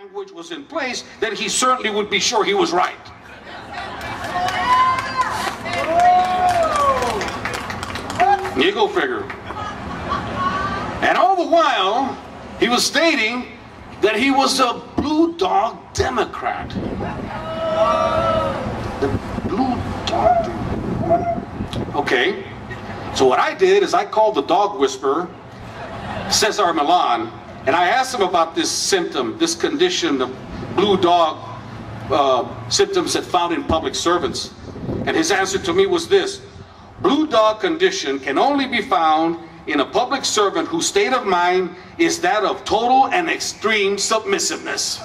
language was in place, then he certainly would be sure he was right. You go figure. And all the while, he was stating that he was a Blue Dog Democrat. The Blue Dog Democrat. Okay. So what I did is I called the dog whisperer, Cesar Milan, and I asked him about this symptom, this condition of blue dog symptoms that found in public servants. And his answer to me was this: blue dog condition can only be found in a public servant whose state of mind is that of total and extreme submissiveness.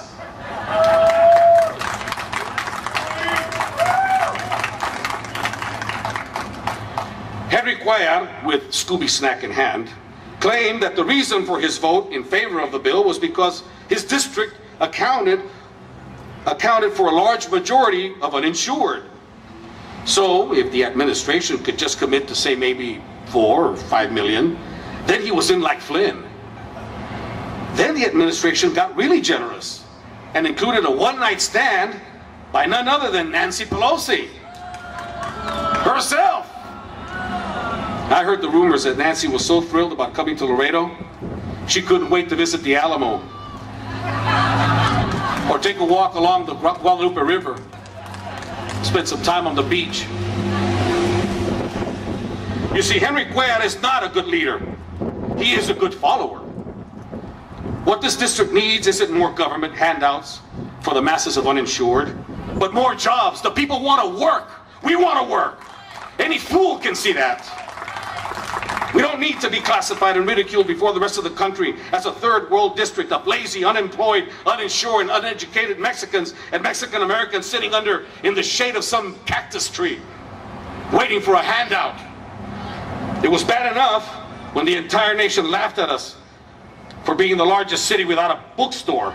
Henry Cuellar, with Scooby Snack in hand, claimed that the reason for his vote in favor of the bill was because his district accounted for a large majority of uninsured. So if the administration could just commit to, say, maybe 4 or 5 million, then he was in like Flynn. Then the administration got really generous and included a one-night stand by none other than Nancy Pelosi herself. I heard the rumors that Nancy was so thrilled about coming to Laredo, she couldn't wait to visit the Alamo or take a walk along the Guadalupe River, spend some time on the beach. You see, Henry Cuellar is not a good leader. He is a good follower. What this district needs isn't more government handouts for the masses of uninsured, but more jobs. The people want to work. We want to work. Any fool can see that. We don't need to be classified and ridiculed before the rest of the country as a third world district of lazy, unemployed, uninsured, and uneducated Mexicans and Mexican Americans sitting in the shade of some cactus tree, waiting for a handout. It was bad enough when the entire nation laughed at us for being the largest city without a bookstore.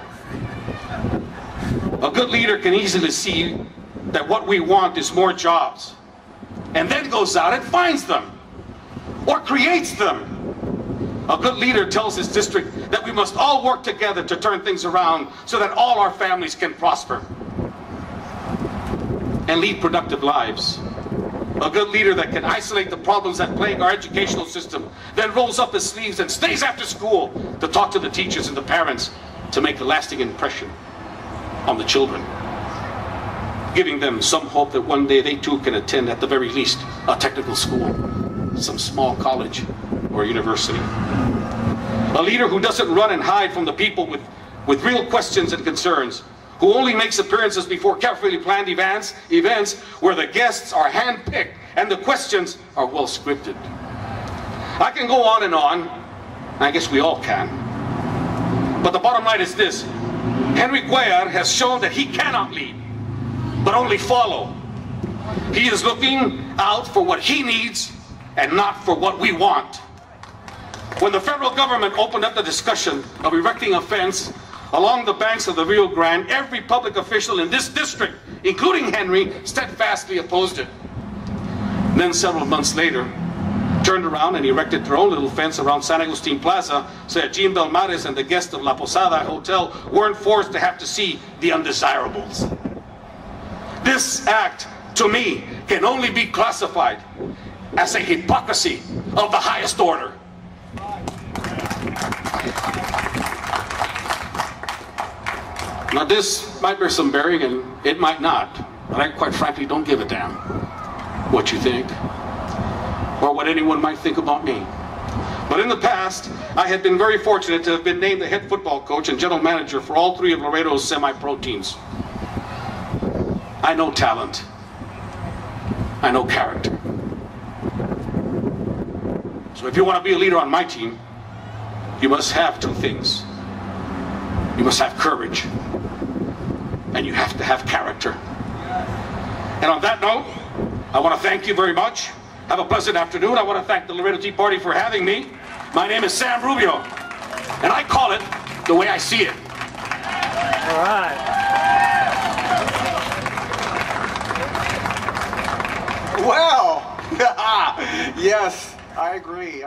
A good leader can easily see that what we want is more jobs, and then goes out and finds them, or creates them. A good leader tells his district that we must all work together to turn things around so that all our families can prosper and lead productive lives. A good leader that can isolate the problems that plague our educational system, then rolls up his sleeves and stays after school to talk to the teachers and the parents to make a lasting impression on the children, giving them some hope that one day they too can attend, at the very least, a technical school, some small college or university. A leader who doesn't run and hide from the people with real questions and concerns, who only makes appearances before carefully planned events where the guests are hand-picked and the questions are well scripted. I can go on and on. I guess we all can. But the bottom line is this: Henry Cuellar has shown that he cannot lead, but only follow. He is looking out for what he needs and not for what we want. When the federal government opened up the discussion of erecting a fence along the banks of the Rio Grande, every public official in this district, including Henry, steadfastly opposed it. Then several months later, turned around and erected their own little fence around San Agustin Plaza so that Jean Belmares and the guests of La Posada Hotel weren't forced to have to see the undesirables. This act, to me, can only be classified as a hypocrisy of the highest order. Now this might bear some bearing and it might not, but I quite frankly don't give a damn what you think or what anyone might think about me. But in the past, I had been very fortunate to have been named the head football coach and general manager for all 3 of Laredo's semi-pro teams. I know talent. I know character. So if you want to be a leader on my team, you must have 2 things. You must have courage, and you have to have character. And on that note, I want to thank you very much. Have a pleasant afternoon. I want to thank the Laredo Tea Party for having me. My name is Sam Rubio, and I call it the way I see it. All right. Well, yes, I agree.